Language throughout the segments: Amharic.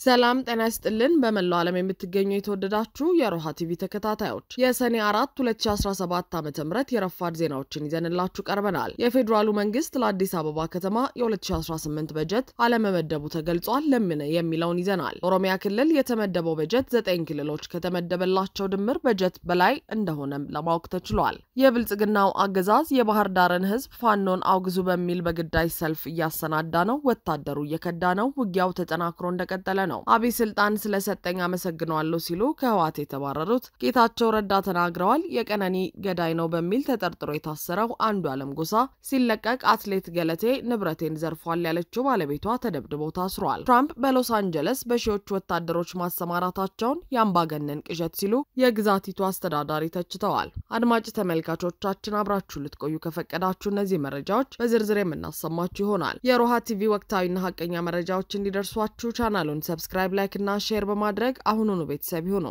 ሰላም ጤና ይስጥልን በመላው ዓለም የምትገኙ የተወደዳችሁ የሮሃ ቲቪ ተከታታዮች የሰኔ 4 2017 ዓ.ም የረፋድ ዜናዎችን ይዘንላችሁ ቀርበናል። የፌደራሉ መንግስት ለአዲስ አበባ ከተማ የ2018 በጀት አለመመደቡ ተገልጿል። ለምን የሚለውን ይዘናል። ኦሮሚያ ክልል የተመደበው በጀት 9 ክልሎች ከተመደበላቸው ድምር በጀት በላይ እንደሆነም ለማወቅ ተችሏል። የብልጽግናው አገዛዝ የባህር ዳርን ህዝብ ፋኖን አውግዙ በሚል በግዳይ ሰልፍ እያሰናዳ ነው። ወታደሩ እየከዳ ነው። ውጊያው ተጠናክሮ እንደቀጠለ ነው። አብይ ስልጣን ስለሰጠኝ አመሰግናለሁ ሲሉ ከህዋት የተባረሩት ጌታቸው ረዳ ተናግረዋል። የቀነኒ ገዳይ ነው በሚል ተጠርጥሮ የታሰረው አንዱዓለም ጎሳ ሲለቀቅ አትሌት ገለቴ ንብረቴን ዘርፏል ያለችው ባለቤቷ ተደብድቦ ታስሯል። ትራምፕ በሎስ አንጀለስ በሺዎች ወታደሮች ማሰማራታቸውን ያምባገነን ቅዠት ሲሉ የግዛቲቱ አስተዳዳሪ ተችተዋል። አድማጭ ተመልካቾቻችን አብራችሁ ልትቆዩ ከፈቀዳችሁ እነዚህ መረጃዎች በዝርዝር የምናሰማችሁ ይሆናል። የሮሃ ቲቪ ወቅታዊና ሐቀኛ መረጃዎች እንዲደርሷችሁ ቻናሉን ሰብስክራይብ ላይክ እና ሼር በማድረግ አሁኑኑ ቤተሰብ ይሁኑ።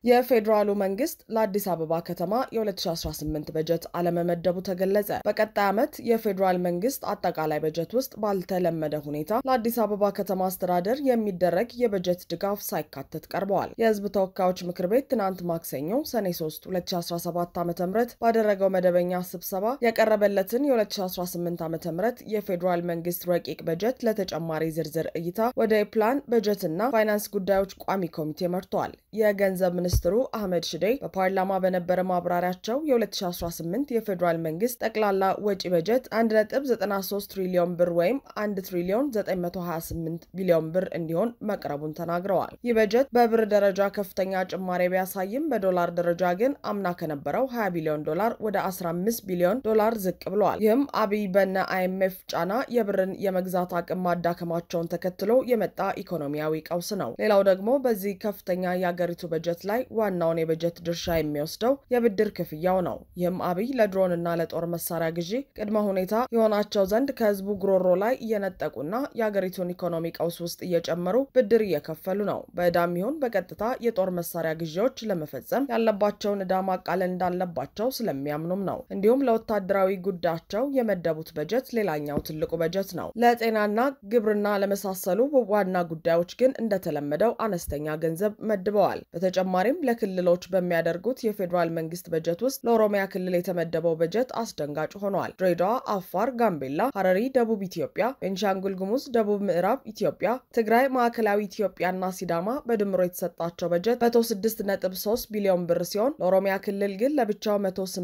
የፌደራሉ መንግስት ለአዲስ አበባ ከተማ የ2018 በጀት አለመመደቡ ተገለጸ። በቀጣይ ዓመት የፌደራል መንግስት አጠቃላይ በጀት ውስጥ ባልተለመደ ሁኔታ ለአዲስ አበባ ከተማ አስተዳደር የሚደረግ የበጀት ድጋፍ ሳይካተት ቀርበዋል። የህዝብ ተወካዮች ምክር ቤት ትናንት ማክሰኞ ሰኔ 3 2017 ዓ.ም ባደረገው መደበኛ ስብሰባ የቀረበለትን የ2018 ዓ.ም የፌደራል መንግስት ረቂቅ በጀት ለተጨማሪ ዝርዝር እይታ ወደ ፕላን በጀትና ፋይናንስ ጉዳዮች ቋሚ ኮሚቴ መርቷል። የገንዘብ ሚኒስትሩ አህመድ ሽዴ በፓርላማ በነበረ ማብራሪያቸው የ2018 የፌደራል መንግስት ጠቅላላ ወጪ በጀት 1.93 ትሪሊዮን ብር ወይም 1 ትሪሊዮን 928 ቢሊዮን ብር እንዲሆን መቅረቡን ተናግረዋል። ይህ በጀት በብር ደረጃ ከፍተኛ ጭማሪ ቢያሳይም በዶላር ደረጃ ግን አምና ከነበረው 20 ቢሊዮን ዶላር ወደ 15 ቢሊዮን ዶላር ዝቅ ብሏል። ይህም አብይ በነ IMF ጫና የብርን የመግዛት አቅም ማዳከማቸውን ተከትሎ የመጣ ኢኮኖሚያዊ ቀውስ ነው። ሌላው ደግሞ በዚህ ከፍተኛ የአገሪቱ በጀት ላይ ዋናውን የበጀት ድርሻ የሚወስደው የብድር ክፍያው ነው። ይህም አብይ ለድሮን እና ለጦር መሳሪያ ግዢ ቅድመ ሁኔታ የሆናቸው ዘንድ ከህዝቡ ግሮሮ ላይ እየነጠቁና የአገሪቱን ኢኮኖሚ ቀውስ ውስጥ እየጨመሩ ብድር እየከፈሉ ነው። በዕዳም ይሁን በቀጥታ የጦር መሳሪያ ግዢዎች ለመፈጸም ያለባቸውን ዕዳ ማቃለል እንዳለባቸው ስለሚያምኑም ነው። እንዲሁም ለወታደራዊ ጉዳያቸው የመደቡት በጀት ሌላኛው ትልቁ በጀት ነው። ለጤናና ግብርና ለመሳሰሉ ዋና ጉዳዮች ግን እንደተለመደው አነስተኛ ገንዘብ መድበዋል። በተጨማሪም ለክልሎች በሚያደርጉት የፌደራል መንግስት በጀት ውስጥ ለኦሮሚያ ክልል የተመደበው በጀት አስደንጋጭ ሆኗል። ድሬዳዋ፣ አፋር፣ ጋምቤላ፣ ሐረሪ፣ ደቡብ ኢትዮጵያ፣ ቤንሻንጉል ጉሙዝ፣ ደቡብ ምዕራብ ኢትዮጵያ፣ ትግራይ፣ ማዕከላዊ ኢትዮጵያና ሲዳማ በድምሮ የተሰጣቸው በጀት 106.3 ቢሊዮን ብር ሲሆን ለኦሮሚያ ክልል ግን ለብቻው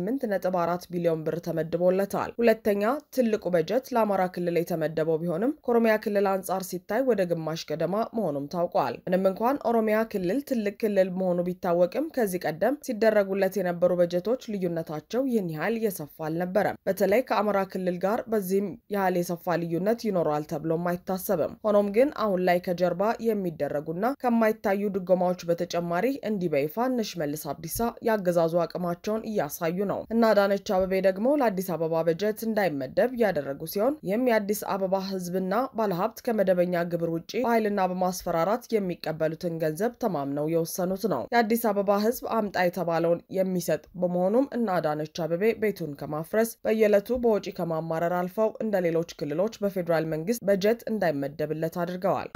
108.4 ቢሊዮን ብር ተመድቦለታል። ሁለተኛ ትልቁ በጀት ለአማራ ክልል የተመደበው ቢሆንም ከኦሮሚያ ክልል አንጻር ሲታይ ወደ ግማሽ ገደማ መሆኑም ታውቋል። ምንም እንኳን ኦሮሚያ ክልል ትልቅ ክልል መሆኑ ቢታወቅም ከዚህ ቀደም ሲደረጉለት የነበሩ በጀቶች ልዩነታቸው ይህን ያህል የሰፋ አልነበረም። በተለይ ከአማራ ክልል ጋር በዚህም ያህል የሰፋ ልዩነት ይኖራል ተብሎም አይታሰብም። ሆኖም ግን አሁን ላይ ከጀርባ የሚደረጉና ከማይታዩ ድጎማዎች በተጨማሪ እንዲህ በይፋ ሽመልስ አብዲሳ ያገዛዙ አቅማቸውን እያሳዩ ነው እና አዳነች አቤቤ ደግሞ ለአዲስ አበባ በጀት እንዳይመደብ ያደረጉ ሲሆን ይህም የአዲስ አበባ ህዝብና ባለሀብት ከመደበኛ ግብር ውጪ በኃይልና በማስፈራራት የሚቀበሉትን ገንዘብ ተማምነው የወሰኑት ነው። የአዲስ አበባ ህዝብ አምጣ የተባለውን የሚሰጥ በመሆኑም እና አዳነች አቤቤ ቤቱን ከማፍረስ በየዕለቱ በወጪ ከማማረር አልፈው እንደ ሌሎች ክልሎች በፌደራል መንግስት በጀት እንዳይመደብለት አድርገዋል።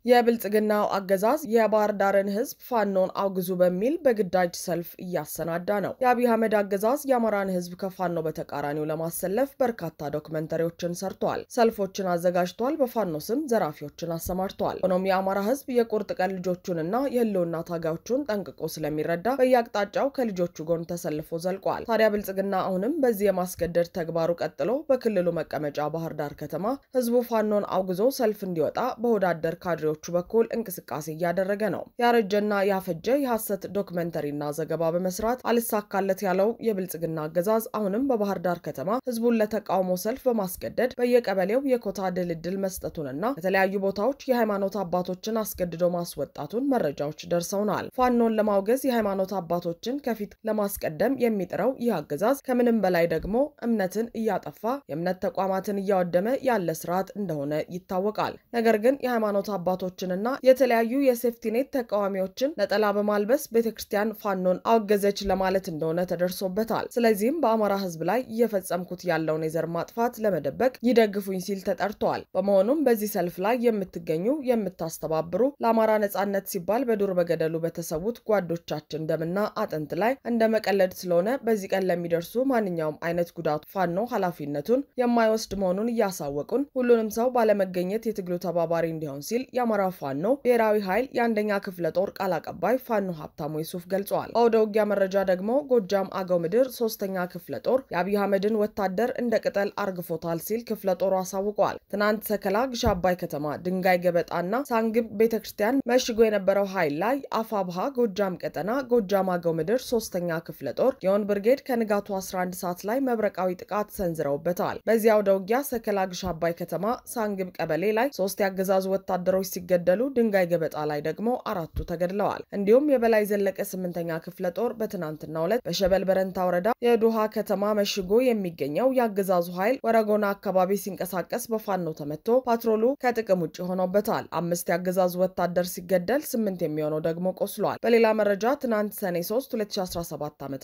የብልጽግናው አገዛዝ የባህር ዳርን ህዝብ ፋኖን አውግዙ በሚል በግዳጅ ሰልፍ እያሰናዳ ነው። የአብይ አህመድ አገዛዝ የአማራን ህዝብ ከፋኖ በተቃራኒው ለማሰለፍ በርካታ ዶክመንተሪዎችን ሰርቷል። ሰልፎችን አዘጋጅቷል። በፋኖ ስም ዘራፊዎችን አሰማርቷል። ሆኖም የአማራ ህዝብ የቁርጥ ቀን ልጆቹንና የህልውና ታጋዮቹን ጠንቅቆ ስለሚረዳ በየአቅጣጫው ከልጆቹ ጎን ተሰልፎ ዘልቋል። ታዲያ ብልጽግና አሁንም በዚህ የማስገደድ ተግባሩ ቀጥሎ በክልሉ መቀመጫ ባህር ዳር ከተማ ህዝቡ ፋኖን አውግዞ ሰልፍ እንዲወጣ በወዳደር ካድሬ በኩል እንቅስቃሴ እያደረገ ነው። ያረጀና ያፈጀ የሐሰት ዶክመንተሪና ዘገባ በመስራት አልሳካለት ያለው የብልጽግና አገዛዝ አሁንም በባህር ዳር ከተማ ህዝቡን ለተቃውሞ ሰልፍ በማስገደድ በየቀበሌው የኮታ ድልድል መስጠቱንና በተለያዩ ቦታዎች የሃይማኖት አባቶችን አስገድዶ ማስወጣቱን መረጃዎች ደርሰውናል። ፋኖን ለማውገዝ የሃይማኖት አባቶችን ከፊት ለማስቀደም የሚጥረው ይህ አገዛዝ ከምንም በላይ ደግሞ እምነትን እያጠፋ የእምነት ተቋማትን እያወደመ ያለ ስርዓት እንደሆነ ይታወቃል። ነገር ግን የሃይማኖት አባቶች አባቶችንና የተለያዩ የሴፍቲኔት ተቃዋሚዎችን ነጠላ በማልበስ ቤተክርስቲያን ፋኖን አወገዘች ለማለት እንደሆነ ተደርሶበታል። ስለዚህም በአማራ ህዝብ ላይ እየፈጸምኩት ያለውን የዘር ማጥፋት ለመደበቅ ይደግፉኝ ሲል ተጠርቷል። በመሆኑም በዚህ ሰልፍ ላይ የምትገኙ የምታስተባብሩ ለአማራ ነጻነት ሲባል በዱር በገደሉ በተሰዉት ጓዶቻችን ደምና አጥንት ላይ እንደመቀለድ ስለሆነ በዚህ ቀን ለሚደርሱ ማንኛውም አይነት ጉዳት ፋኖ ኃላፊነቱን የማይወስድ መሆኑን እያሳወቁን ሁሉንም ሰው ባለመገኘት የትግሉ ተባባሪ እንዲሆን ሲል የአማራ ፋኖ ብሔራዊ ኃይል የአንደኛ ክፍለ ጦር ቃል አቀባይ ፋኖ ሀብታሙ ይሱፍ ገልጿል። አውደ ውጊያ መረጃ ደግሞ ጎጃም አገው ምድር 3ኛ ክፍለ ጦር የአብይ አህመድን ወታደር እንደ ቅጠል አርግፎታል ሲል ክፍለ ጦሩ አሳውቋል። ትናንት ሰከላ ግሽ አባይ ከተማ ድንጋይ ገበጣና ሳንግብ ቤተክርስቲያን መሽጎ የነበረው ኃይል ላይ አፋብሃ ጎጃም ቀጠና ጎጃም አገው ምድር 3ኛ ክፍለ ጦር የወን ብርጌድ ከንጋቱ 11 ሰዓት ላይ መብረቃዊ ጥቃት ሰንዝረውበታል። በዚያው አውደ ውጊያ ሰከላ ግሽ አባይ ከተማ ሳንግብ ቀበሌ ላይ 3 ያገዛዙ ወታደሮች ሲገደሉ ድንጋይ ገበጣ ላይ ደግሞ 4ቱ ተገድለዋል። እንዲሁም የበላይ ዘለቀ 8ኛ ክፍለ ጦር በትናንትናው ዕለት በሸበል በረንታ ወረዳ የዱሃ ከተማ መሽጎ የሚገኘው ያገዛዙ ኃይል ወረጎና አካባቢ ሲንቀሳቀስ በፋኖ ተመቶ ፓትሮሉ ከጥቅም ውጪ ሆኖበታል። 5 ያገዛዙ ወታደር ሲገደል 8 የሚሆነው ደግሞ ቆስሏል። በሌላ መረጃ ትናንት ሰኔ 3 2017 ዓ.ም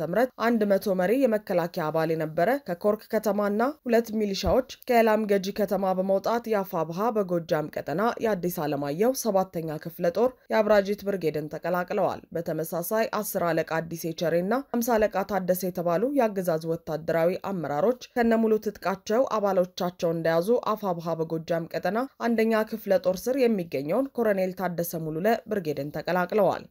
100 መሪ የመከላከያ አባል የነበረ ከኮርክ ከተማና 2 ሚሊሻዎች ከኤላም ገጂ ከተማ በመውጣት ያፋብሃ በጎጃም ቀጠና የአዲስ አለማየሁ 7ኛ ክፍለ ጦር የአብራጂት ብርጌድን ተቀላቅለዋል። በተመሳሳይ 10 አለቃ አዲስ የቸሬና 50 አለቃ ታደሰ የተባሉ ያገዛዙ ወታደራዊ አመራሮች ከነሙሉ ትጥቃቸው አባሎቻቸው እንደያዙ አፋብሃ በጎጃም ቀጠና አንደኛ ክፍለ ጦር ስር የሚገኘውን ኮሎኔል ታደሰ ሙሉለ ብርጌድን ተቀላቅለዋል።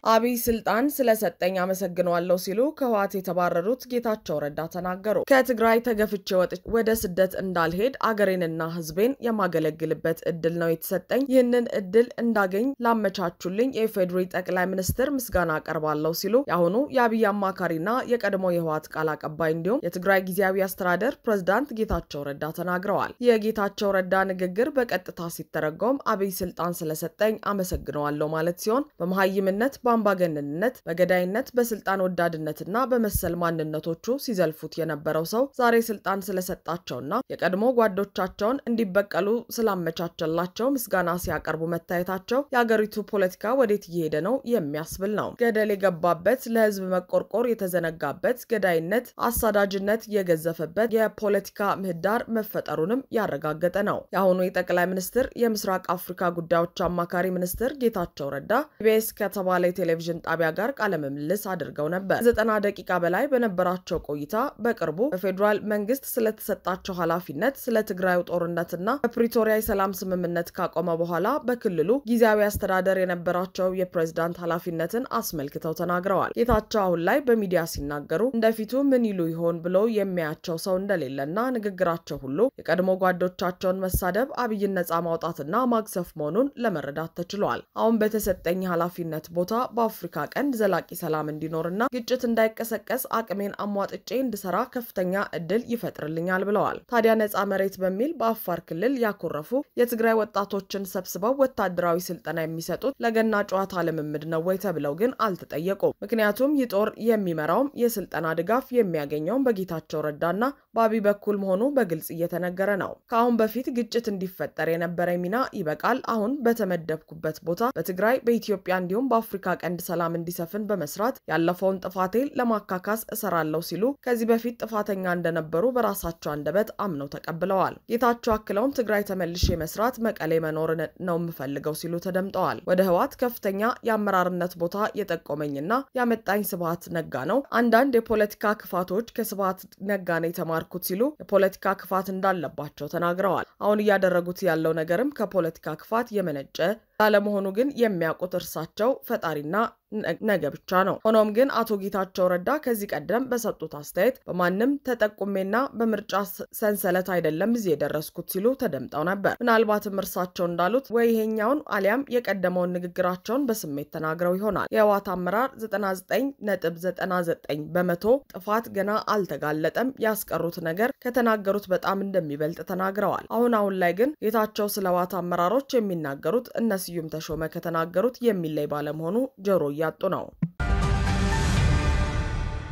አብይ ስልጣን ስለሰጠኝ አመሰግናለሁ ሲሉ ከህወሓት የተባረሩት ጌታቸው ረዳ ተናገሩ። ከትግራይ ተገፍቼ ወደ ስደት እንዳልሄድ አገሬንና ህዝቤን የማገለግልበት እድል ነው የተሰጠኝ። ይህንን እድል እንዳገኝ ላመቻቹልኝ የፌዴራል ጠቅላይ ሚኒስትር ምስጋና አቀርባለሁ ሲሉ ያሁኑ የአብይ አማካሪና የቀድሞ የህወሓት ቃል አቀባይ እንዲሁም የትግራይ ጊዜያዊ አስተዳደር ፕሬዝዳንት ጌታቸው ረዳ ተናግረዋል። የጌታቸው ረዳ ንግግር በቀጥታ ሲተረጎም አብይ ስልጣን ስለሰጠኝ አመሰግናለሁ ማለት ሲሆን በመሃይምነት በአምባገነንነት በገዳይነት በስልጣን ወዳድነትና በመሰል ማንነቶቹ ሲዘልፉት የነበረው ሰው ዛሬ ስልጣን ስለሰጣቸውና የቀድሞ ጓዶቻቸውን እንዲበቀሉ ስላመቻቸላቸው ምስጋና ሲያቀርቡ መታየታቸው የአገሪቱ ፖለቲካ ወዴት እየሄደ ነው የሚያስብል ነው። ገደል የገባበት ለህዝብ መቆርቆር የተዘነጋበት ገዳይነት አሳዳጅነት የገዘፈበት የፖለቲካ ምህዳር መፈጠሩንም ያረጋገጠ ነው። የአሁኑ የጠቅላይ ሚኒስትር የምስራቅ አፍሪካ ጉዳዮች አማካሪ ሚኒስትር ጌታቸው ረዳ ኢቢኤስ ከተባለ ቴሌቪዥን ጣቢያ ጋር ቃለ ምልልስ አድርገው ነበር። 90 ደቂቃ በላይ በነበራቸው ቆይታ በቅርቡ በፌዴራል መንግስት ስለተሰጣቸው ኃላፊነት ስለ ትግራዩ ጦርነትና በፕሪቶሪያ የሰላም ስምምነት ካቆመ በኋላ በክልሉ ጊዜያዊ አስተዳደር የነበራቸው የፕሬዝዳንት ኃላፊነትን አስመልክተው ተናግረዋል። ጌታቸው አሁን ላይ በሚዲያ ሲናገሩ እንደፊቱ ምን ይሉ ይሆን ብሎ የሚያያቸው ሰው እንደሌለና ንግግራቸው ሁሉ የቀድሞ ጓዶቻቸውን መሳደብ አብይን ነጻ ማውጣትና ማግሰፍ መሆኑን ለመረዳት ተችሏል። አሁን በተሰጠኝ ኃላፊነት ቦታ በአፍሪካ ቀንድ ዘላቂ ሰላም እንዲኖርና ግጭት እንዳይቀሰቀስ አቅሜን አሟጥጬ እንድሰራ ከፍተኛ እድል ይፈጥርልኛል ብለዋል። ታዲያ ነጻ መሬት በሚል በአፋር ክልል ያኮረፉ የትግራይ ወጣቶችን ሰብስበው ወታደራዊ ስልጠና የሚሰጡት ለገና ጨዋታ ልምምድ ነው ወይ ተብለው ግን አልተጠየቁም። ምክንያቱም ይጦር የሚመራውም የስልጠና ድጋፍ የሚያገኘውም በጌታቸው ረዳና በአብይ በኩል መሆኑ በግልጽ እየተነገረ ነው። ከአሁን በፊት ግጭት እንዲፈጠር የነበረ ሚና ይበቃል። አሁን በተመደብኩበት ቦታ በትግራይ በኢትዮጵያ እንዲሁም በአፍሪካ ቀንድ ሰላም እንዲሰፍን በመስራት ያለፈውን ጥፋቴን ለማካካስ እሰራለሁ ሲሉ ከዚህ በፊት ጥፋተኛ እንደነበሩ በራሳቸው አንደበት አምነው ተቀብለዋል። ጌታቸው አክለውም ትግራይ ተመልሼ መስራት መቀሌ መኖር ነው የምፈልገው ሲሉ ተደምጠዋል። ወደ ህወሓት ከፍተኛ የአመራርነት ቦታ የጠቆመኝና ያመጣኝ ስብሃት ነጋ ነው። አንዳንድ የፖለቲካ ክፋቶች ከስብሃት ነጋ ነው የተማርኩት ሲሉ የፖለቲካ ክፋት እንዳለባቸው ተናግረዋል። አሁን እያደረጉት ያለው ነገርም ከፖለቲካ ክፋት የመነጨ አለመሆኑ ግን የሚያውቁት እርሳቸው ፈጣሪና ነገ ብቻ ነው። ሆኖም ግን አቶ ጌታቸው ረዳ ከዚህ ቀደም በሰጡት አስተያየት በማንም ተጠቁሜና በምርጫ ሰንሰለት አይደለም እዚህ የደረስኩት ሲሉ ተደምጠው ነበር። ምናልባትም እርሳቸው እንዳሉት ወይ ይሄኛውን አሊያም የቀደመውን ንግግራቸውን በስሜት ተናግረው ይሆናል። የህወሓት አመራር 99.99% ጥፋት ገና አልተጋለጠም፣ ያስቀሩት ነገር ከተናገሩት በጣም እንደሚበልጥ ተናግረዋል። አሁን ላይ ግን ጌታቸው ስለ ህወሓት አመራሮች የሚናገሩት እነስዩም ተሾመ ከተናገሩት የሚለይ ባለመሆኑ ጆሮ ያጡ ነው።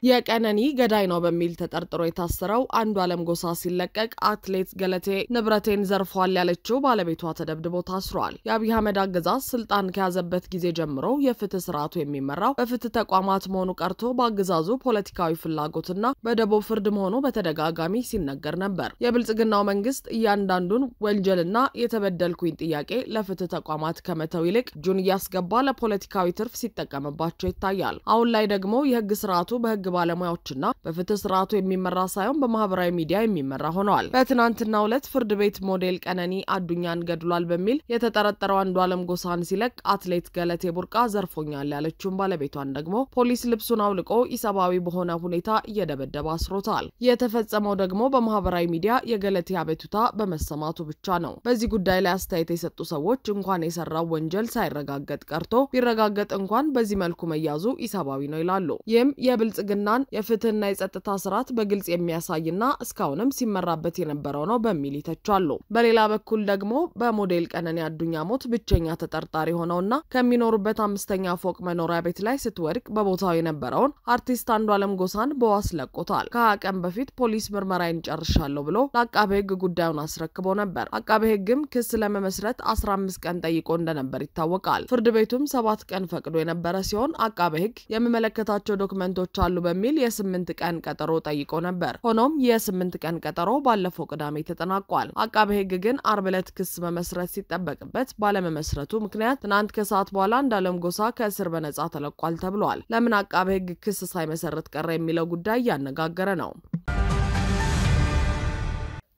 የቀነኒ ገዳይ ነው በሚል ተጠርጥሮ የታሰረው አንዱዓለም ጎሳ ሲለቀቅ አትሌት ገለቴ ንብረቴን ዘርፏል ያለችው ባለቤቷ ተደብድቦ ታስሯል። የአብይ አህመድ አገዛዝ ስልጣን ከያዘበት ጊዜ ጀምሮ የፍትህ ስርዓቱ የሚመራው በፍትህ ተቋማት መሆኑ ቀርቶ በአገዛዙ ፖለቲካዊ ፍላጎትና በደቦ ፍርድ መሆኑ በተደጋጋሚ ሲነገር ነበር። የብልጽግናው መንግስት እያንዳንዱን ወንጀልና የተበደልኩኝ ጥያቄ ለፍትህ ተቋማት ከመተው ይልቅ እጁን እያስገባ ለፖለቲካዊ ትርፍ ሲጠቀምባቸው ይታያል። አሁን ላይ ደግሞ የህግ ስርዓቱ በህግ ባለሙያዎችና በፍትህ ስርዓቱ የሚመራ ሳይሆን በማህበራዊ ሚዲያ የሚመራ ሆነዋል። በትናንትናው ዕለት ፍርድ ቤት ሞዴል ቀነኒ አዱኛን ገድሏል በሚል የተጠረጠረው አንዱዓለም ጎሳን ሲለቅ አትሌት ገለቴ ቡርቃ ዘርፎኛል ያለችውን ባለቤቷን ደግሞ ፖሊስ ልብሱን አውልቆ ኢሰባዊ በሆነ ሁኔታ እየደበደበ አስሮታል። የተፈጸመው ደግሞ በማህበራዊ ሚዲያ የገለቴ አቤቱታ በመሰማቱ ብቻ ነው። በዚህ ጉዳይ ላይ አስተያየት የሰጡ ሰዎች እንኳን የሰራው ወንጀል ሳይረጋገጥ ቀርቶ ቢረጋገጥ እንኳን በዚህ መልኩ መያዙ ኢሰባዊ ነው ይላሉ። ይህም የብልጽግናን የፍትህና የጸጥታ ስርዓት በግልጽ የሚያሳይና እስካሁንም ሲመራበት የነበረው ነው በሚል ይተቻሉ። በሌላ በኩል ደግሞ በሞዴል ቀነኒ አዱኛ ሞት ብቸኛ ተጠርጣሪ ሆነውና ከሚኖሩበት 5ኛ ፎቅ መኖሪያ ቤት ላይ ስትወድቅ በቦታው የነበረውን አርቲስት አንዱዓለም ጎሳን በዋስ ለቆታል። ከቀን በፊት ፖሊስ ምርመራን ጨርሻለሁ ብሎ ለአቃቤ ህግ ጉዳዩን አስረክቦ ነበር። አቃቤ ህግም ክስ ለመመስረት 15 ቀን ጠይቆ እንደነበር ይታወቃል። ፍርድ ቤቱም 7 ቀን ፈቅዶ የነበረ ሲሆን አቃቤ ህግ የሚመለከታቸው ዶክመንቶች አሉ በሚል የ8 ቀን ቀጠሮ ጠይቆ ነበር። ሆኖም የ8 ቀን ቀጠሮ ባለፈው ቅዳሜ ተጠናቋል። አቃቤ ህግ ግን አርብ ዕለት ክስ መመስረት ሲጠበቅበት ባለመመስረቱ ምክንያት ትናንት ከሰዓት በኋላ አንዱዓለም ጎሳ ከእስር በነጻ ተለቋል ተብሏል። ለምን አቃቤ ህግ ክስ ሳይመሰርት ቀረ የሚለው ጉዳይ ያነጋገረ ነው።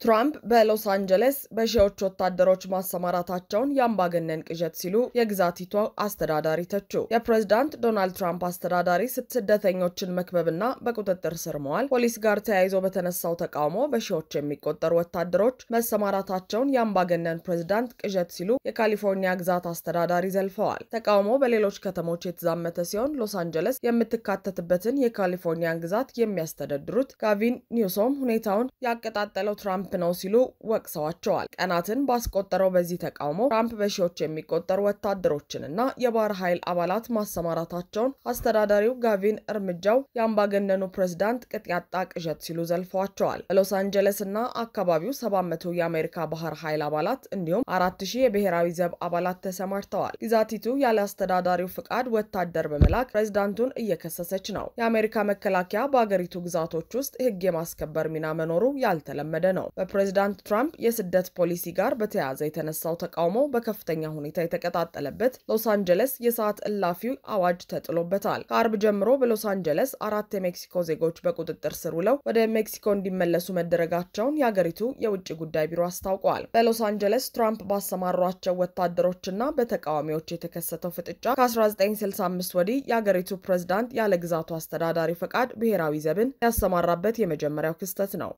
ትራምፕ በሎስ አንጀለስ በሺዎች ወታደሮች ማሰማራታቸውን የአምባገነን ቅዠት ሲሉ የግዛቲቱ አስተዳዳሪ ተቹ። የፕሬዝዳንት ዶናልድ ትራምፕ አስተዳዳሪ ስደተኞችን መክበብና በቁጥጥር ስር መዋል ፖሊስ ጋር ተያይዞ በተነሳው ተቃውሞ በሺዎች የሚቆጠሩ ወታደሮች መሰማራታቸውን የአምባገነን ፕሬዝዳንት ቅዠት ሲሉ የካሊፎርኒያ ግዛት አስተዳዳሪ ዘልፈዋል። ተቃውሞ በሌሎች ከተሞች የተዛመተ ሲሆን ሎስ አንጀለስ የምትካተትበትን የካሊፎርኒያን ግዛት የሚያስተዳድሩት ጋቪን ኒውሶም ሁኔታውን ያቀጣጠለው ትራምፕ ነው ሲሉ ወቅሰዋቸዋል። ቀናትን ባስቆጠረው በዚህ ተቃውሞ ትራምፕ በሺዎች የሚቆጠሩ ወታደሮችንና የባህር ኃይል አባላት ማሰማራታቸውን አስተዳዳሪው ጋቪን እርምጃው የአምባገነኑ ፕሬዝዳንት ቅጥ ያጣ ቅዠት ሲሉ ዘልፈዋቸዋል። በሎስ አንጀለስና አካባቢው 700 የአሜሪካ ባህር ኃይል አባላት እንዲሁም 4000 የብሔራዊ ዘብ አባላት ተሰማርተዋል። ግዛቲቱ ያለ አስተዳዳሪው ፍቃድ ወታደር በመላክ ፕሬዝዳንቱን እየከሰሰች ነው። የአሜሪካ መከላከያ በአገሪቱ ግዛቶች ውስጥ ህግ የማስከበር ሚና መኖሩ ያልተለመደ ነው። በፕሬዝዳንት ትራምፕ የስደት ፖሊሲ ጋር በተያያዘ የተነሳው ተቃውሞ በከፍተኛ ሁኔታ የተቀጣጠለበት ሎስ አንጀለስ የሰዓት እላፊው አዋጅ ተጥሎበታል። ከአርብ ጀምሮ በሎስ አንጀለስ 4 የሜክሲኮ ዜጎች በቁጥጥር ስር ውለው ወደ ሜክሲኮ እንዲመለሱ መደረጋቸውን የአገሪቱ የውጭ ጉዳይ ቢሮ አስታውቋል። በሎስ አንጀለስ ትራምፕ ባሰማሯቸው ወታደሮችና በተቃዋሚዎች የተከሰተው ፍጥጫ ከ1965 ወዲህ የአገሪቱ ፕሬዝዳንት ያለ ግዛቱ አስተዳዳሪ ፈቃድ ብሔራዊ ዘብን ያሰማራበት የመጀመሪያው ክስተት ነው።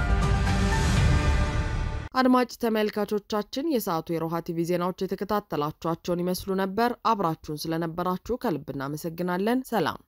አድማጭ ተመልካቾቻችን የሰዓቱ የሮሃ ቲቪ ዜናዎች የተከታተላችኋቸውን ይመስሉ ነበር። አብራችሁን ስለነበራችሁ ከልብ እናመሰግናለን። ሰላም።